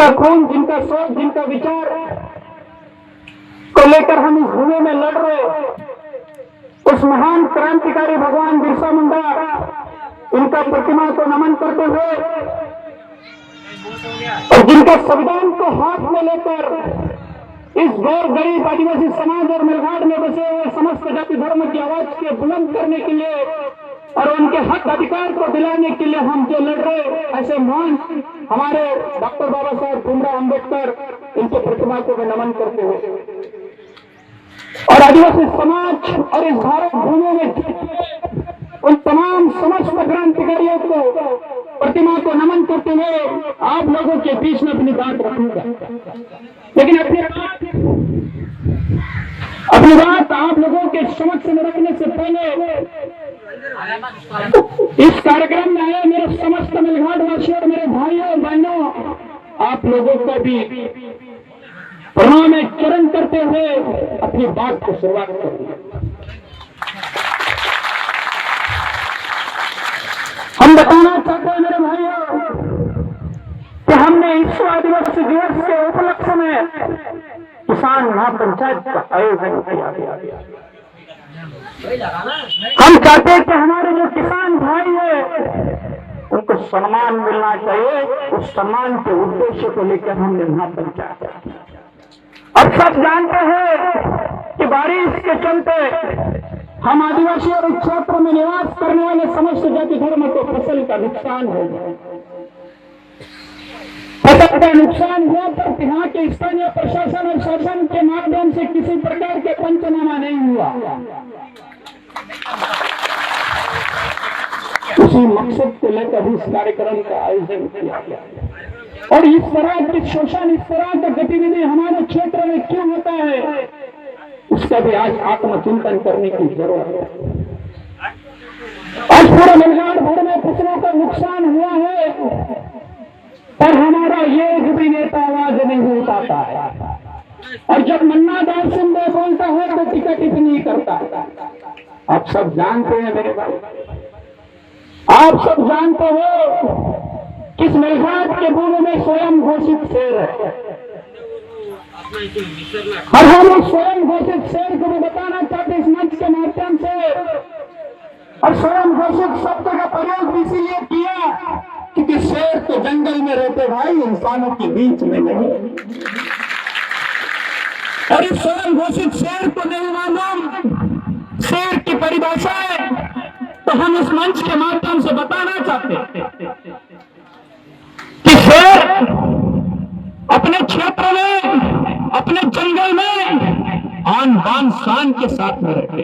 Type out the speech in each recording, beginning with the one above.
जिनका खून, जिनका सोच, जिनका विचार को लेकर हम इस भूमि में लड़ रहे, उस महान क्रांतिकारी भगवान बिरसा मुंडा, इनका प्रतिमा को नमन करते हुए और जिनका संविधान को हाथ में लेकर इस गैर गरीब आदिवासी समाज और मेलघाट में बसे हुए समस्त जाति धर्म की आवाज के बुलंद करने के लिए और उनके हक अधिकार को दिलाने के लिए हम जो लड़ रहे, ऐसे महान हमारे डॉक्टर बाबा साहब भीमराव अम्बेडकर, इनके प्रतिमा को मैं नमन करते हुए और आदिवासी समाज और इस भारत भूमि में उन तमाम समस्त क्रांतिकारियों को प्रतिमा को नमन करते हुए आप लोगों के बीच में अपनी बात रखूंगा। लेकिन अपनी बात आप लोगों के समक्ष में रखने से पहले इस कार्यक्रम में आए मेरे समस्त मेलघाट वासियों और मेरे भाइयों और बहनों, आप लोगों को भी प्रणाम में चरण करते हुए अपनी बात को शुरुआत करूंगा। हम बताना चाहते हैं मेरे भाइयों कि हमने विश्व आदिवासी दिवस के उपलक्ष्य में किसान महापंचायत का आयोजन किया। हम चाहते हैं कि हमारे जो किसान भाई है उनको सम्मान मिलना चाहिए। उस सम्मान के उद्देश्य को लेकर हमने महापंचायत। अब सब जानते हैं कि बारिश के चलते हम आदिवासी और इस क्षेत्र में निवास करने वाले समस्त जाति धर्म को फसल का नुकसान हो गया। फसल का नुकसान हुआ पर यहाँ के स्थानीय प्रशासन और शासन के माध्यम से किसी प्रकार के पंचनामा नहीं हुआ। उसी मकसद को लेकर इस कार्यक्रम का आयोजन किया गया। और इस तरह के शोषण, इस तरह का गतिविधि हमारे क्षेत्र में क्यों होता है, उसका भी आज आत्मचिंतन करने की जरूरत है। आज पूरे मेलघाट भर में फसलों का नुकसान हुआ है पर हमारा एक भी नेता आवाज नहीं उठाता है। और जब मन्ना दास सिंह बोलता है तो टिकट टिप्पणी करता है। आप सब जानते हैं मेरे भाई, आप सब जानते हो किस मेलघाट के भूमि में स्वयं घोषित शेर है। और हम स्वयं घोषित शेर को भी बताना चाहते इस मंच के माध्यम से। और स्वयं घोषित शब्द का प्रयोग भी इसीलिए किया क्योंकि शेर तो जंगल में रहते भाई, इंसानों के बीच में नहीं। और इस स्वयं घोषित शेर को नहीं मालूम शेर की परिभाषा है, तो हम इस मंच के माध्यम से बताना चाहते कि शेर अपने क्षेत्र में, अपने जंगल में आन बान शान के साथ में रहते।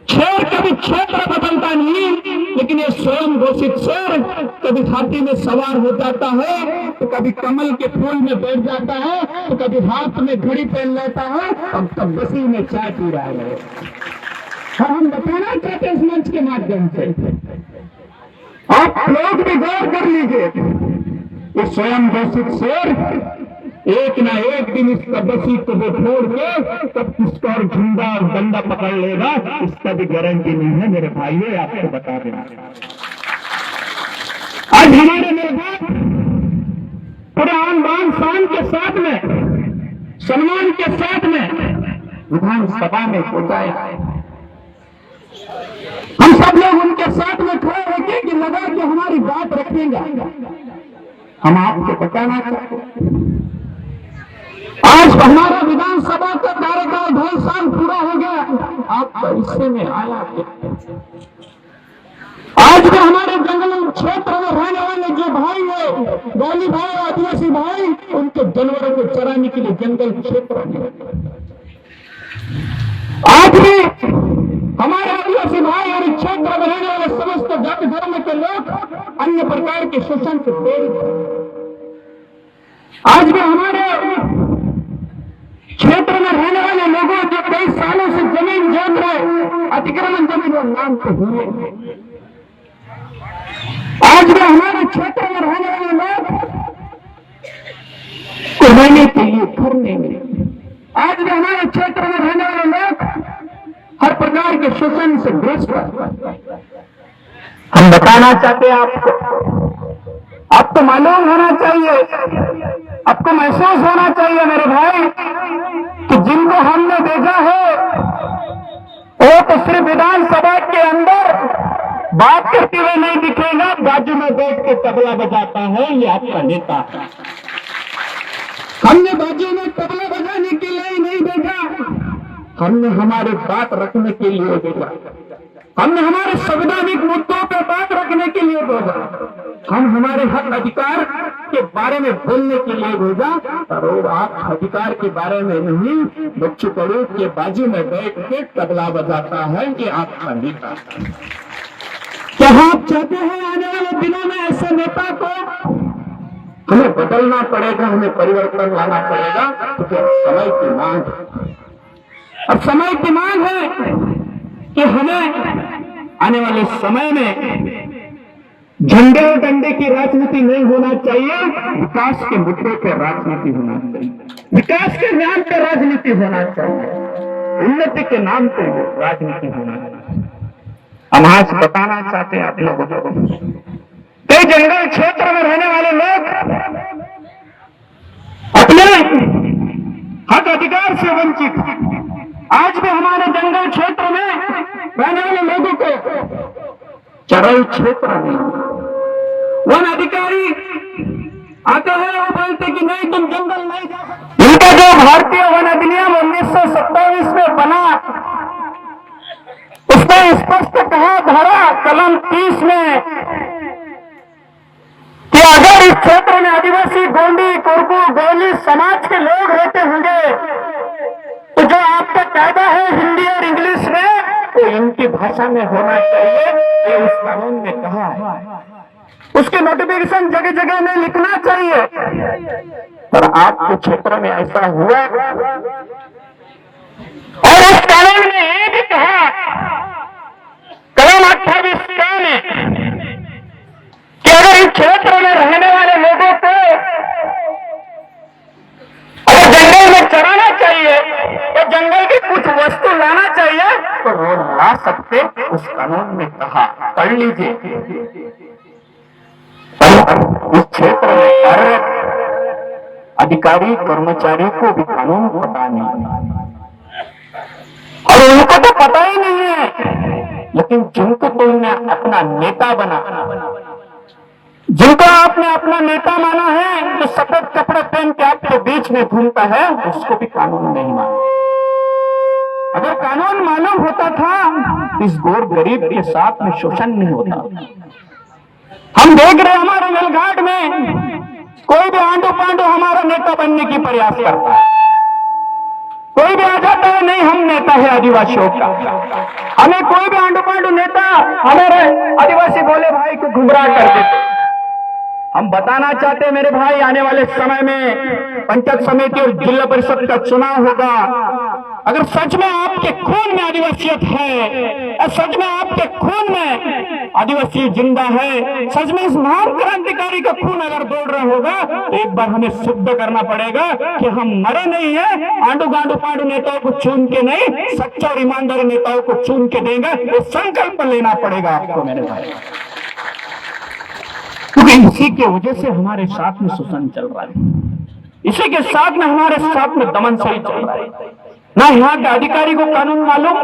शेर कभी क्षेत्र बदलता नहीं, लेकिन ये स्वयं घोषित शेर कभी हाथी में सवार हो जाता है, तो कभी कमल के फूल में बैठ जाता है, तो कभी हाथ में घड़ी पहन लेता है, और तब बसी में चाय पी रहा है। हम बताना चाहते इस मंच के माध्यम से, आप लोग भी गौर कर लीजिए, ये स्वयं घोषित शेर एक ना एक दिन इसका बसी को वो छोड़ के तब इसका और झंडा और डंडा पकड़ लेगा, इसका भी गारंटी नहीं है मेरे भाइयों, आपको बता देना। आज हमारे मेलघाट पूरे आन बान शान के साथ में, सम्मान के साथ में विधानसभा में पहुंचाया। हम सब लोग उनके साथ में खड़े होकर कि लगा के हमारी बात रखेंगे। हम आपको बताना चाहते आज हमारा विधानसभा का कार्यकाल 2.5 साल पूरा हो गया, आपका हिस्से में आया। आज भी हमारे जंगल क्षेत्र में रहने वाले जो भाई है, गौली भाई, आदिवासी भाई, उनके जानवरों को चराने के लिए जंगल क्षेत्र में आज भी हमारे आदिवासी भाई और इस क्षेत्र में रहने वाले समस्त जाति धर्म के लोग अन्य प्रकार के शोषण से पीड़ित। आज भी हमारे क्षेत्र में रहने वाले लोगों जो कई सालों से जमीन जोत रहे, अतिक्रमण जमीन और नाम पे हुए। आज भी हमारे क्षेत्र में रहने वाले लोग को रहने के लिए घर नहीं मिले। आज भी हमारे क्षेत्र में रहने वाले लोग हर प्रकार के शोषण से ग्रस्त हैं। हम बताना चाहते हैं आपको, आप आपको मालूम होना चाहिए, आपको महसूस होना चाहिए मेरे भाई कि जिनको हमने देखा है वो तो सिर्फ विधानसभा के अंदर बात करते हुए नहीं दिखेगा, बाजू में बैठ के तबला बजाता है, ये आपका नेता है। हमने बाजू में तबला बजाने के लिए नहीं देखा, हमने हमारे बात रखने के लिए देखा, हमने हमारे संवैधानिक मुद्दों पर बात रखने के लिए भेजा, हम हमारे हक अधिकार के बारे में बोलने के लिए भेजा, और वो आप अधिकार के बारे में नहीं, बच्चों करो के बाजू में बैठ के तबला बजाता है, ये आपका नेता। क्या आप चाहते हैं आने वाले दिनों में ऐसे नेता को हमें बदलना पड़ेगा, हमें परिवर्तन लाना पड़ेगा, क्योंकि समय की मांग है। अब समय की मांग है कि हमें आने वाले समय में झंडे और डंडे की राजनीति नहीं होना चाहिए, विकास के मुद्दों पर राजनीति होना चाहिए, विकास के नाम पर राजनीति होना चाहिए, उन्नति के नाम पर राजनीति होना चाहिए। हम आज बताना चाहते हैं आप लोगों को, कई जंगल क्षेत्र में रहने वाले लोग अपने हक अधिकार से वंचित, आज भी हमारे जंगल क्षेत्र में रहने वाले लोगों को चरल क्षेत्र में वन अधिकारी आते हैं, वो बोलते कि नहीं तुम जंगल नहीं जा सकते। इनका जो भारतीय वन अधिनियम 1927 में बना, उसमें स्पष्ट कहा धारा कलम 30 में कि अगर इस क्षेत्र में आदिवासी, गोंडी, कोरकू, गोली समाज के लोग रहते होंगे तो जो आपका कायदा है हिंदी और इंग्लिश में, तो इनकी भाषा में होना चाहिए, ये उस कानून में कहा है। उसके नोटिफिकेशन जगह जगह में लिखना चाहिए, पर आपके क्षेत्र में ऐसा हुआ और उस कानून में ये भी कहा कलम 28 में कि अगर इस क्षेत्र में रहने वाले लोगों को अगर जंगल में चराना चाहिए या जंगल की कुछ वस्तु लाना चाहिए तो वो ला सकते, उस कानून में कहा। पढ़ लीजिए, इस क्षेत्र में कार्यरत अधिकारी कर्मचारी को भी कानून पता नहीं और उनको तो पता ही नहीं है, लेकिन जिनको तो उन्हें अपना नेता बना, जिनको आपने अपना नेता माना है, जो सफेद कपड़े पहन के आपके बीच में घूमता है, उसको भी कानून नहीं माना। अगर कानून मालूम होता था इस गोर गरीब के साथ में शोषण नहीं होता। हम देख रहे हमारे मेलघाट में कोई भी आंडू पांडू हमारा नेता बनने की प्रयास करता है, कोई भी आ जाता है नहीं हम नेता है आदिवासियों का, हमें कोई भी आंडू पांडू नेता हमारे आदिवासी बोले भाई को गुमराह कर देते। हम बताना चाहते हैं मेरे भाई, आने वाले समय में पंचायत समिति और जिला परिषद का चुनाव होगा। अगर सच में आपके खून में आदिवासियत है, सच में आपके खून में आदिवासी जिंदा है, सच में इस महान क्रांतिकारी का खून अगर दौड़ रहा होगा, तो एक बार हमें सिद्ध करना पड़ेगा कि हम मरे नहीं है, आंडू गांडू पांडू नेताओं को चुन के नहीं, सच्चा और ईमानदार नेताओं को चुन के देंगे। ये संकल्प लेना पड़ेगा आपको मेरे भाई, क्योंकि इसी के वजह से हमारे साथ में शोषण चल रहा है, इसी के साथ में हमारे साथ में दमन सही चल रहा है। ना यहाँ के अधिकारी को कानून मालूम,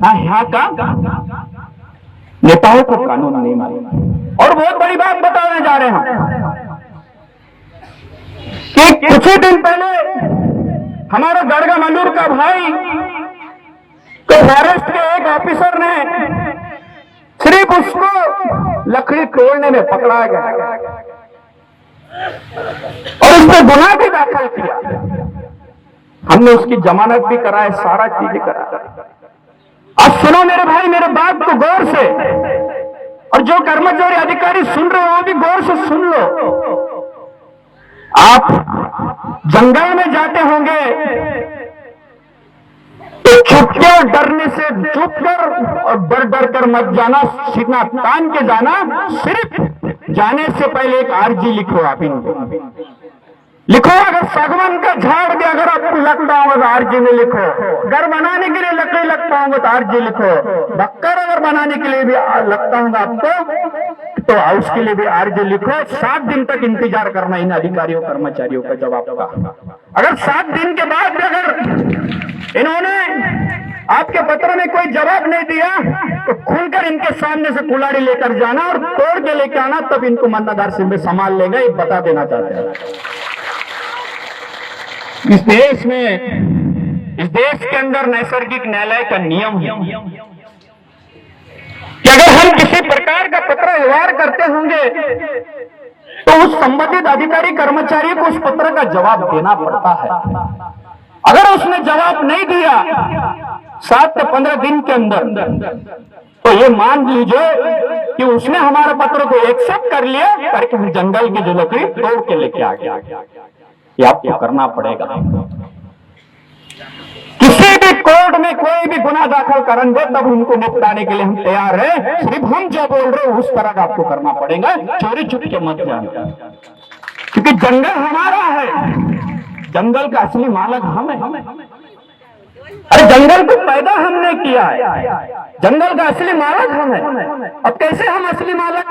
ना यहाँ का नेताओं को कानून नहीं मालूम। और बहुत बड़ी बात बताने जा रहे हैं कि कुछ ही दिन पहले हमारा गड़गा मल्लूर का भाई को फॉरेस्ट के एक ऑफिसर ने सिर्फ उसको लकड़ी तोड़ने में पकड़ा गया और उसने गुनाह भी दाखिल किया। हमने उसकी जमानत भी कराए, सारा चीजें करा। अब सुनो मेरे भाई, मेरे बात को गौर से, और जो कर्मचारी अधिकारी सुन रहे हो वो भी गौर से सुन लो। आप जंगल में जाते होंगे तो छुप के और डरने से चुप कर और डर डर कर मत जाना, सीना तान के जाना। सिर्फ जाने से पहले एक आरजी लिखो आप इनको, लिखो, अगर सागवान का झाड़ भी अगर आपको लगता होगा तो आरजी में लिखो। घर बनाने के लिए लकड़ी लगता होगा तो आरजी लिखो। बक्कर अगर बनाने के लिए भी लगता होगा आपको तो हाउस के लिए भी आरजी लिखो। 7 दिन तक इंतजार करना इन अधिकारियों कर्मचारियों का जवाब का। अगर 7 दिन के बाद अगर इन्होंने आपके पत्र में कोई जवाब नहीं दिया तो खुलकर इनके सामने से कुल्हाड़ी लेकर जाना और तोड़ के लेकर आना, तब इनको मन्नादार सिंह में संभाल लेगा। ये बता देना चाहते हैं। इस देश में, इस देश के अंदर नैसर्गिक न्यायालय का नियम है कि अगर हम किसी प्रकार का पत्र व्यवहार करते होंगे तो उस संबंधित अधिकारी कर्मचारी को उस पत्र का जवाब देना पड़ता है। अगर उसने जवाब नहीं दिया 7 से 15 दिन के अंदर, तो ये मान लीजिए कि उसने हमारे पत्र को एक्सेप्ट कर लिया करके हम जंगल की जो लकड़ी तोड़ के लेके आ गया। ये आपको करना पड़ेगा। किसी भी कोर्ट में कोई भी गुनाह दाखिल करेंगे तब उनको निपटाने के लिए हम तैयार हैं। सिर्फ हम जो बोल रहे हैं उस तरह का आपको करना पड़ेगा। चोरी छुप के मत जाना, क्योंकि जंगल हमारा है। जंगल का असली मालिक हम है। अरे जंगल को पैदा हमने किया है, जंगल का असली मालिक हम है। अब कैसे हम असली मालिक?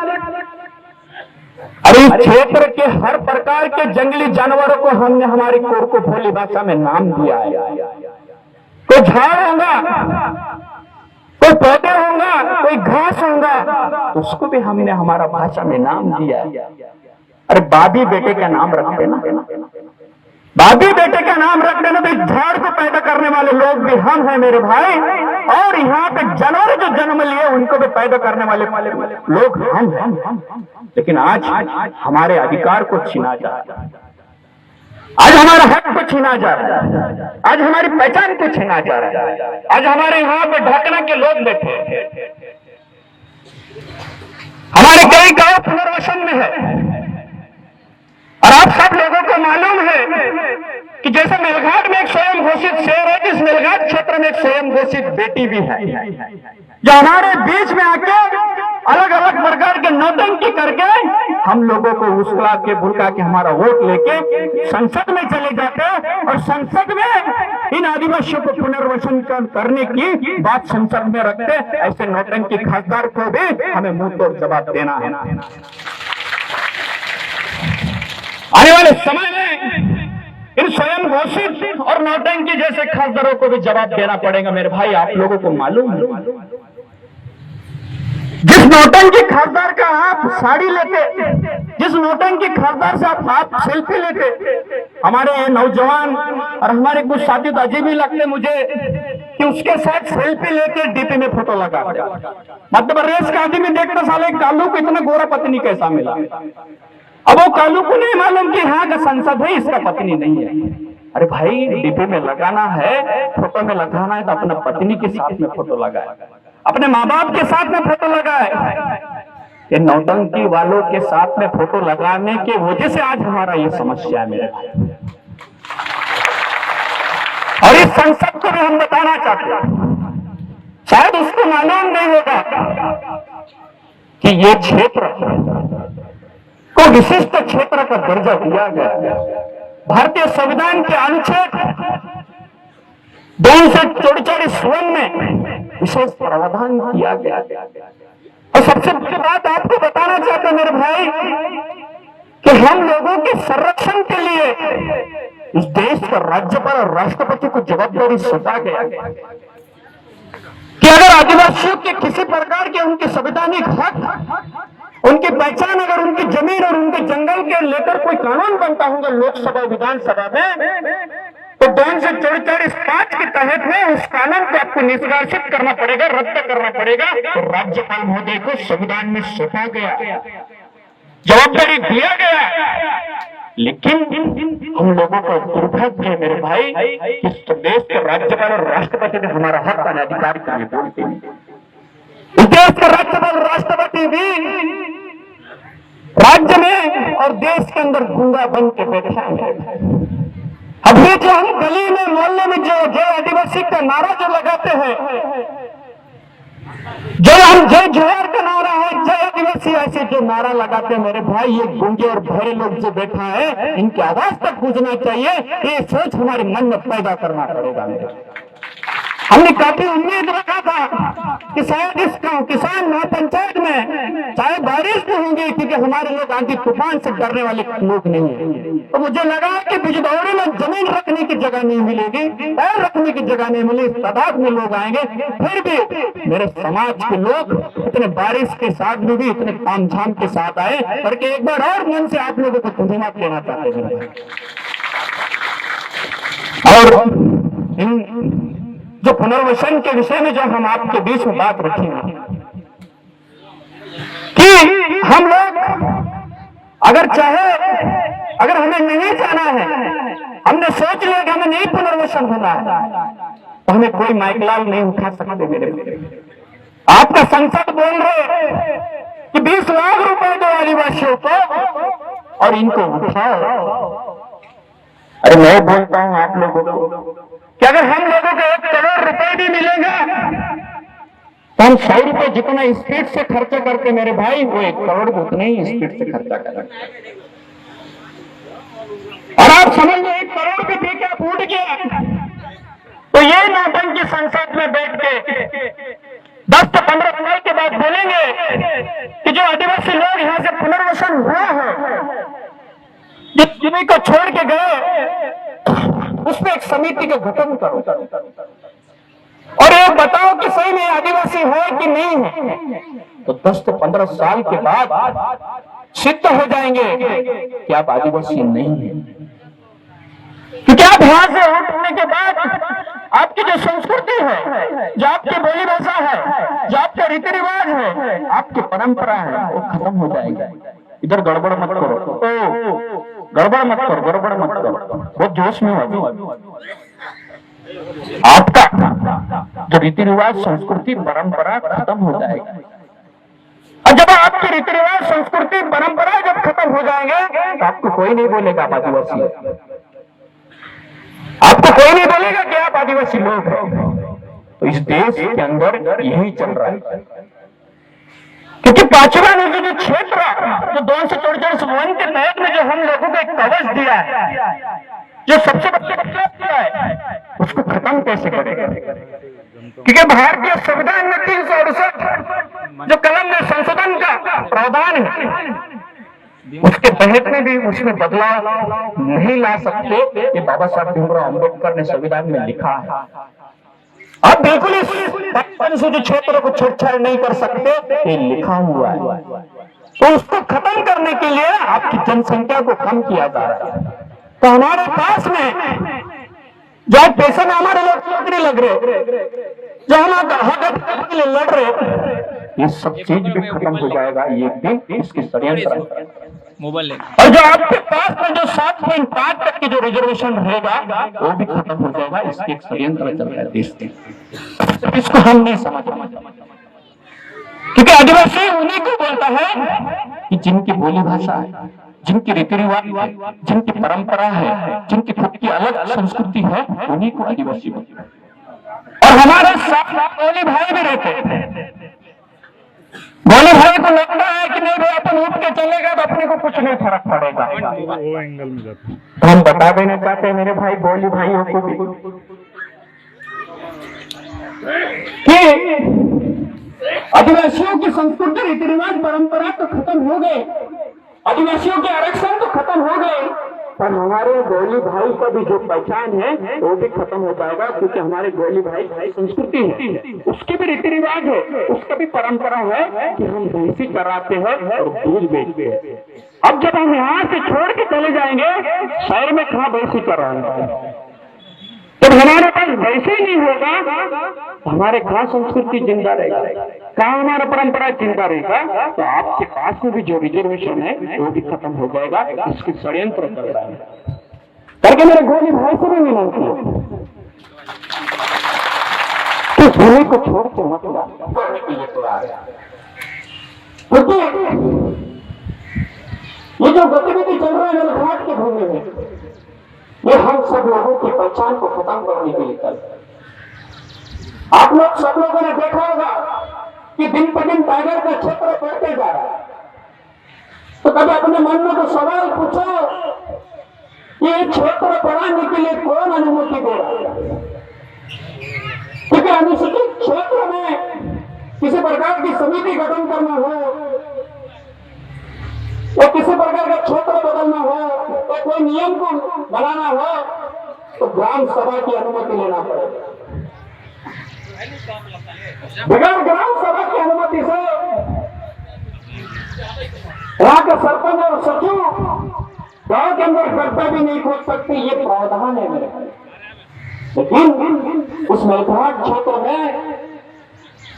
अरे इस क्षेत्र के हर प्रकार के जंगली जानवरों को हमने हमारी कोर को भोली भाषा में नाम दिया है। कोई झाड़ होगा, कोई पौधे होगा, कोई घास होगा, उसको भी हमने हमारा भाषा में नाम दिया है। अरे बाबी बेटे का नाम रख देना, बाबी बेटे का नाम रख देना। तो इस झाड़ को पैदा करने वाले लोग भी हम हैं मेरे भाई, और यहाँ पे जानवर जो जन्म लिए उनको भी पैदा करने वाले लोग हम हैं। लेकिन आज हमारे अधिकार को छीना जा रहा है, आज हमारा हक को छीना जा रहा है, आज हमारी पहचान को छीना जा रहा है। आज हमारे यहाँ पे ढाकना के लोग बैठे, हमारे कई गांव पुनर्वसन में है। और आप सब लोगों को मालूम है कि जैसे मेलघाट में एक स्वयं घोषित शहर है, जिस मेलघाट क्षेत्र में एक स्वयं घोषित बेटी भी है, जो हमारे बीच में आके अलग अलग प्रकार के नौटंकी करके हम लोगों को उस्का के भुलका के हमारा वोट लेके संसद में चले जाते हैं, और संसद में इन आदिवासियों को पुनर्वसन करने की बात संसद में रखते। ऐसे नौटंकी खासदार को भी हमें मुंह तोड़ जवाब देना है। आने वाले समय में इन स्वयं घोषित और नौटंकी जैसे खासदारों को भी जवाब देना पड़ेगा। मेरे भाई, आप लोगों को मालूम है, जिस नौटंकी खासदार का आप साड़ी लेते, जिस नौटंकी खासदार से आप सेल्फी लेते, हमारे ये नौजवान और हमारे कुछ साथी तो अजीब ही लगते मुझे कि उसके साथ सेल्फी लेके डीपी में फोटो लगा। मध्य प्रदेश का आदमी देखते साले कालू को इतना गोरा पत्नी कैसा मिला। अब वो कालू को नहीं मालूम कि यहाँ का संसद है, इसका पत्नी नहीं है। अरे भाई, डीपी में लगाना है, फोटो में लगाना है तो अपना पत्नी के साथ में फोटो लगाए, अपने माँ बाप के साथ में फोटो लगाए। ये नौटंकी वालों के साथ में फोटो लगाने की वजह से आज हमारा ये समस्या है मेरे भाई। और इस संसद को भी हम बताना चाहते हैं, शायद उसको मालूम नहीं होगा कि ये क्षेत्र को विशिष्ट क्षेत्र का दर्जा दिया गया। भारतीय संविधान के अनुच्छेद 244 में विशेष प्रावधान किया गया। और सबसे मुख्य बात आपको बताना चाहते हैं मेरे भाई कि हम लोगों के संरक्षण के लिए इस देश का राज्यपाल और राष्ट्रपति को जवाबदारी सौंपा गया कि अगर आदिवासियों के किसी प्रकार के उनके संवैधानिक हक, उनकी पहचान, अगर उनकी जमीन और उनके जंगल के लेकर कोई कानून बनता होगा लोकसभा विधानसभा में, तो 244(5) के तहत में उस कानून को आपको निष्कासित करना पड़ेगा, रद्द करना पड़ेगा। तो राज्यपाल महोदय को संविधान में सौंपा गया, जवाबदारी दिया गया। लेकिन हम लोगों का दुर्भाग्य है मेरे भाई, इस देश के राज्यपाल और राष्ट्रपति ने हमारा हक और अधिकार के लिए बोलते हैं। इस देश के राज्यपाल और राष्ट्रपति भी राज्य में और देश के अंदर गूंगा बन के बैठे हैं। अभी जो हम गली में मोहल्ले में जो जय आदिवासी का नारा जो लगाते हैं, जो हम जय जोहार का नारा है, जय आदिवासी ऐसे जो नारा लगाते हैं मेरे भाई, ये गूंगे और बहरे लोग जो बैठा है, इनकी आवाज तक गूंजना चाहिए। ये सोच हमारे मन में पैदा करना पड़ेगा। हमने काफी उम्मीद रखा था कि शायद इस किसान महापंचायत में चाहे बारिश भी होंगी, क्योंकि हमारे लोग आंधी तूफान से डरने वाले लोग नहीं है, तो मुझे लगा कि बिजदौरी में जमीन रखने की जगह नहीं मिलेगी, पैर रखने की जगह नहीं मिली, तादाद में लोग आएंगे। फिर भी मेरे समाज के लोग इतने बारिश के साथ में भी इतने तामझाम के साथ आए, करके एक बार और मन से आप लोगों को धन्यवाद देना चाहते हैं। और जो पुनर्वसन के विषय में जो हम आपके बीच में बात रखेंगे कि हम लोग अगर हमें नहीं जाना है, हमने सोच लिया कि हमें नहीं पुनर्वसन होना है, तो हमें कोई माइकलाल नहीं उठा सकते। मेरे आपका संसद बोल रहे कि 20 लाख रुपए दो आदिवासियों को और इनको उठाओ। अरे मैं बोलता हूं आप लोगों को कि अगर हम लोगों को 1 करोड़ रुपए भी मिलेगा तो हम 100 रुपए जितना स्पीड से खर्चा करके मेरे भाई, वो 1 करोड़ को उतने ही स्पीड से खर्चा करेंगे। और आप समझ लो 1 करोड़ भी ठीक है, फूट गया तो ये नौटंकी संसद में बैठ के 10 से 15 साल के बाद बोलेंगे कि जो आदिवासी लोग यहाँ से पुनर्वसन हुआ है, जिन्हीं को छोड़ के गए, उसमें एक समिति का गठन करो और ये बताओ कि सही में आदिवासी है कि नहीं है। तो 10 से 15 साल के बाद सिद्ध हो जाएंगे कि आप आदिवासी नहीं है, क्योंकि आप यहां से उठने के बाद आपकी जो संस्कृति है, जो आपकी बोली भाषा है, जो आपके रीति रिवाज है, आपकी परंपरा है, वो खत्म हो जाएगा। इधर गड़बड़ मत करो, गड़बड़ मत करो, बहुत जोश में हो। आपका जो रीति रिवाज, संस्कृति, परंपरा खत्म हो जाएगा। और जब आपके रीति रिवाज, संस्कृति, परंपरा जब खत्म हो जाएंगे तो आपको कोई नहीं बोलेगा आप आदिवासी है, आपको कोई नहीं बोलेगा कि आप आदिवासी लोग हैं। तो इस देश के अंदर यही चल रहा है, क्योंकि 5वां जो क्षेत्र जो 244 वन के तहत में जो हम लोगों को एक कवच दिया है, जो सबसे बड़ा दिया है, उसको खत्म कैसे करेगा? क्योंकि भारतीय संविधान में 368 जो कलम में संशोधन का प्रावधान है, उसके तहत में भी उसमें बदलाव नहीं ला सकते। ये बाबा साहब भीमराव अम्बेडकर ने संविधान में लिखा है। आप बिल्कुल इस अनुसूचित क्षेत्र को छेड़छाड़ नहीं कर सकते, ये लिखा हुआ है। तो उसको खत्म करने के लिए आपकी जनसंख्या को कम किया जा रहा है। तो हमारे पास में जो पेशा में हमारे लोग नौकरी लग रहे, जो हम हक के लिए लड़ रहे, ये सब चीज भी खत्म हो जाएगा एक दिन। इसकी षड्यंत्र मोबाइल और जो आपके पास में जो 7.5 तक की जो रिजर्वेशन रहेगा वो भी खत्म हो जाएगा। इसके एक षड्यंत्र चल रहा है देश के, इसको हम नहीं समझ, क्योंकि आदिवासी उन्हीं को बोलता है कि जिनकी बोली भाषा है, जिनकी रीति रिवाज है, जिनकी परंपरा है, जिनकी खुद की अलग संस्कृति है, उन्हीं को आदिवासी बोलते हैं। और हमारे साथ बोली भाई भी रहते हैं। बोली भाई को लगता है कि नहीं भाई अपन उठ के चलेगा तो अपने को कुछ नहीं फर्क पड़ेगा। वो एंगल में जाते तो हम बता देना चाहते हैं मेरे भाई बोली भाइयों को भी कि आदिवासियों की संस्कृति, रीति रिवाज, परंपरा तो खत्म हो गए, आदिवासियों के आरक्षण तो खत्म हो गए, पर हमारे गोली भाई का भी जो पहचान है वो भी खत्म हो जाएगा। क्योंकि हमारे गोली भाई संस्कृति है, उसके भी रीति रिवाज है, उसका भी परंपरा है कि हम भैंसी चराते हैं और दूध बेचते हैं। अब जब हम यहाँ से छोड़ के चले जाएंगे, शहर में कहाँ भैंसी चराएंगे? जब हमारे पास वैसे ही नहीं होगा, हमारे कहाँ संस्कृति जिंदा रहेगा, कहाँ हमारा परंपरा जिंदा रहेगा? तो आपके पास में भी जो रिजर्वेशन है वो भी खत्म हो जाएगा। इसकी षड्यंत्र कर रहा है करके मेरे गोली भाई को भी विनती है कि भूमि को छोड़ के मत क्योंकि ये जो गतिविधि चल रहा है नलघाट की भूमि में, ये हम सब लोगों की पहचान को खत्म करने के लिए कर। आप लोग सब लोगों ने देखा होगा कि दिन पर दिन टाइगर का क्षेत्र बढ़ते जा रहा है, तो कभी अपने मन में तो सवाल पूछो कि ये क्षेत्र बढ़ाने के लिए कौन अनुमति दे रहा है? क्योंकि अनुसूचित क्षेत्र में किसी प्रकार की समिति गठन करना हो या किसी प्रकार का क्षेत्र बदलना हो या कोई नियम को बनाना हो तो ग्राम सभा की अनुमति लेना पड़ेगा। बगैर ग्राम सभा की अनुमति से वहां के सरपंच और सचिव गांव के अंदर गड्ढा भी नहीं खोद सकते, ये प्रावधान है मेरे। लेकिन उस मेलघाट क्षेत्र में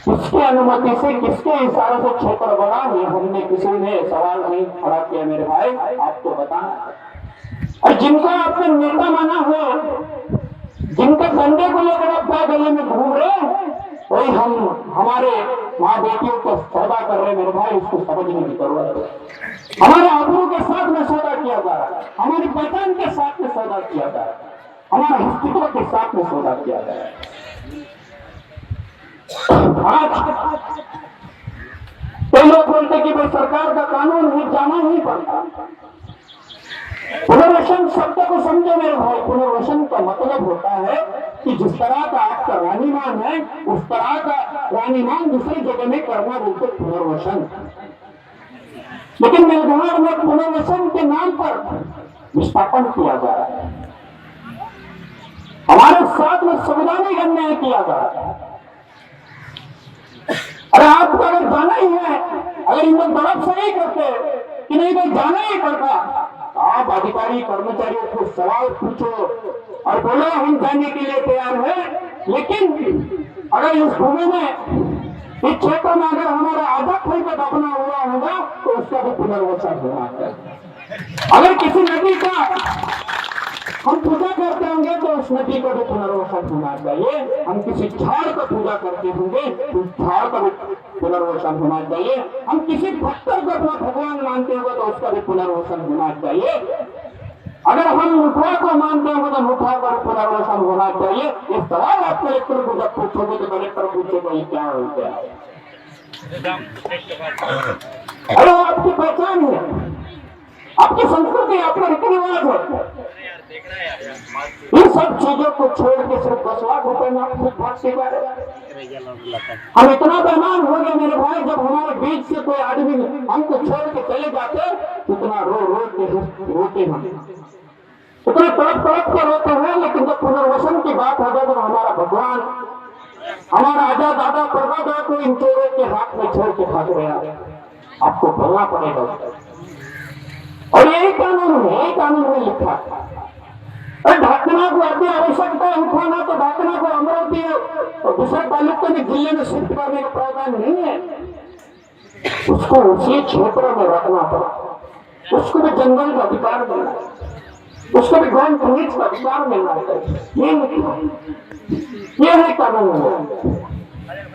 किसकी अनुमति से किसके इशारे से क्षेत्र बढ़ा, ये हमने किसी ने सवाल नहीं खड़ा किया मेरे भाई, आपको बताना। और जिनको आपने नेता माना हो, जिनके डंडे को लेकर आप गले में घूम रहे, वही हम हमारे माँ बेटियों को सौदा कर रहे मेरे भाई, इसको समझने की जरूरत है। हमारे आबरू के साथ में सौदा किया जा रहा है, हमारी पहचान के साथ में सौदा किया जा रहा है, हमारे अस्तित्व के साथ में सौदा किया जा रहा है। आज कई लोग बोलते कि भाई सरकार का कानून है, जाना ही पड़ता। पुनर्वसन शब्द को समझो मेरे भाई, पुनर्वसन का मतलब होता है कि जिस तरह का आपका रानीमान है उस तरह का रानीमान दूसरी जगह में करना बोलते पुनर्वसन। लेकिन मेलघाट में पुनर्वसन के नाम पर विस्थापन किया जा रहा है, हमारे साथ में संवैधानिक अन्याय किया जा रहा है। अरे आपको अगर जाना ही है, अगर इन लोग तड़प से नहीं करते कि नहीं भाई जाना ही पड़ता, आप अधिकारी कर्मचारियों को सवाल पूछो और बोलो हम जाने के लिए तैयार हैं। लेकिन अगर इस भूमि में, इस क्षेत्र में अगर हमारा आधा खड़ी का दफना हुआ होगा तो उसका भी पुनर्वसन होना चाहिए। अगर किसी नदी का हम पूजा करते होंगे तो उस नदी का भी पुनर्वसन होना चाहिए। हम किसी झाड़ का पूजा करते होंगे तो उस झाड़ का भी पुनर्वसन होना चाहिए। हम किसी पत्थर को अपना भगवान मानते होंगे तो उसका भी पुनर्वसन होना चाहिए। अगर हम मुठा को मानते होंगे तो मुठा का भी पुनर्वसन होना चाहिए। ये सवाल आप कलेक्टर को जब पूछोगे तो कलेक्टर पूछेगा ये क्या हो गया। अरे आपकी पहचान है, आपकी संस्कृति, आपका रीति रिवाज है। इन सब चीजों को छोड़ के सिर्फ 10 लाख रुपए में आप भागते जा रहे। हम इतना बेईमान हो गए मेरे भाई, जब हमारे बीच से कोई आदमी हमको छोड़ के चले जाते उतना रो के रोते हम, उतना तड़प के रोते हैं। लेकिन जब पुनर्वसन की बात हो जाए तो हमारा भगवान, हमारा आजाद दादा परदादा को इन चोरों के हाथ में छोड़ के भाग रहे हैं। आपको बोलना पड़ेगा और यही कानून है, यही कानून में लिखा है। ढाकना को अति आवश्यकता है उठाना, तो ढाकना को अमरावती और दूसरे तालुकों में जिले में शिफ्ट करने का प्रावधान नहीं है। उसको उसी क्षेत्र में रखना पड़ा, उसको भी जंगल का अधिकार मिलना है, उसको भी गौन खनिज का अधिकार मिलना है। ये है कानून।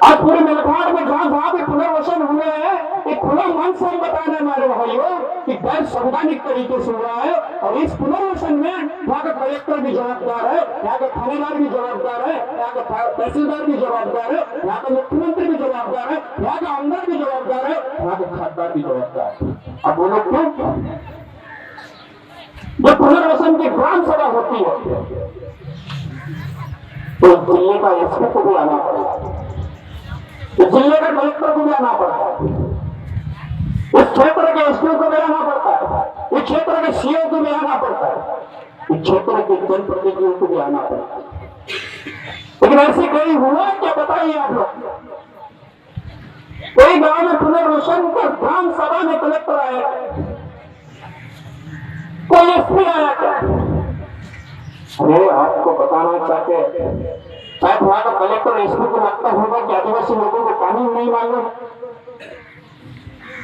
आज पूरे मेलघाट में जहां भी पुनर्वसन हुए हैं, एक खुला मन से बता रहे हमारे भाइयों कि गैर संवैधानिक तरीके से हुआ है। और इस पुनर्वसन में यहाँ का कलेक्टर भी जवाबदार है, यहाँ का थानेदार भी जवाबदार है, यहाँ का तहसीलदार भी जवाबदार है, यहाँ का मुख्यमंत्री भी जवाबदार है, यहाँ का आमदार भी जवाबदार है, यहाँ का खासदार भी जवाबदार है। अब बोलो क्यों? जब पुनर्वसन की ग्राम सभा होती है तो जिले का एसपी को भी आना पड़ेगा, जिले का कलेक्टर को भी आना पड़ता है, इस क्षेत्र के एसपी को भी आना पड़ता है, इस क्षेत्र के सीओ को भी आना पड़ता है, इस क्षेत्र के जनप्रतिनिधियों को भी आना पड़ता है। लेकिन ऐसे कहीं हुआ क्या बताइए आप लोग? कोई गांव में पुनर्वसन का ग्राम सभा में कलेक्टर आया, कोई एसपी आया क्या? अरे आपको बताना चाहते शायद वहां का कलेक्टर एसपी को लगता होगा कि आदिवासी लोगों को कानून नहीं मालूम।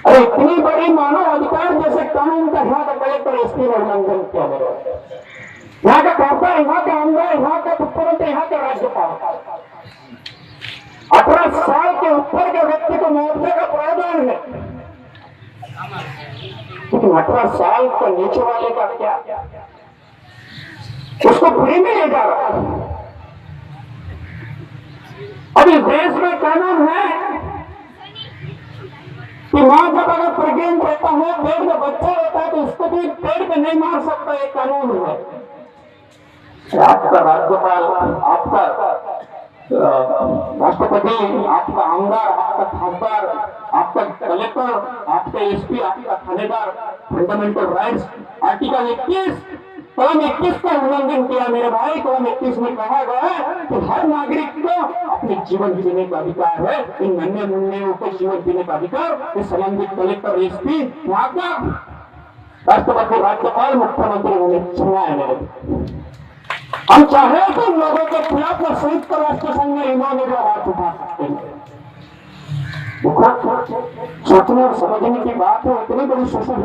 अरे इतनी बड़ी मानव अधिकार जैसे कानून का यहाँ का कलेक्टर एसपी ने उल्लंघन किया। यहाँ का कहता है, यहाँ का आमदार, यहाँ का मुख्यमंत्री, यहाँ का राज्यपाल 18 साल के ऊपर के व्यक्ति को मुआवजे का प्रावधान है, लेकिन 18 साल का नीचे वाले का क्या? उसको फ्री में ले जा रहा है। अब इस देश में कानून है कि माँ जब अगर प्रेग्नेंट रहता है, पेट में बच्चा रहता है, तो उसको भी पेट में नहीं मार सकता, एक कानून है। आपका राज्यपाल, आपका राष्ट्रपति, आपका आमदार, आपका खासदार, आपका कलेक्टर, आपका एसपी, आपका थानेदार फंडामेंटल राइट्स आर्टिकल 21 कलम 21 का उल्लंघन किया मेरे भाई। कलम 21 में कहा गया है कि हर नागरिक को अपने जीवन जीने का अधिकार है। इन नन्हे मुन्ने को जीवन जीने का अधिकार इस संबंधित कलेक्टर, एसपी, वहां का राष्ट्रपति, राज्यपाल, मुख्यमंत्री उन्हें सुना है मेरे। हम चाहे तो लोगों के खिलाफ संयुक्त राष्ट्र संघ में इन्होंने भी आवाज उठा सकते हैं। सोचने और समझने की बात है, इतनी बड़ी सोशल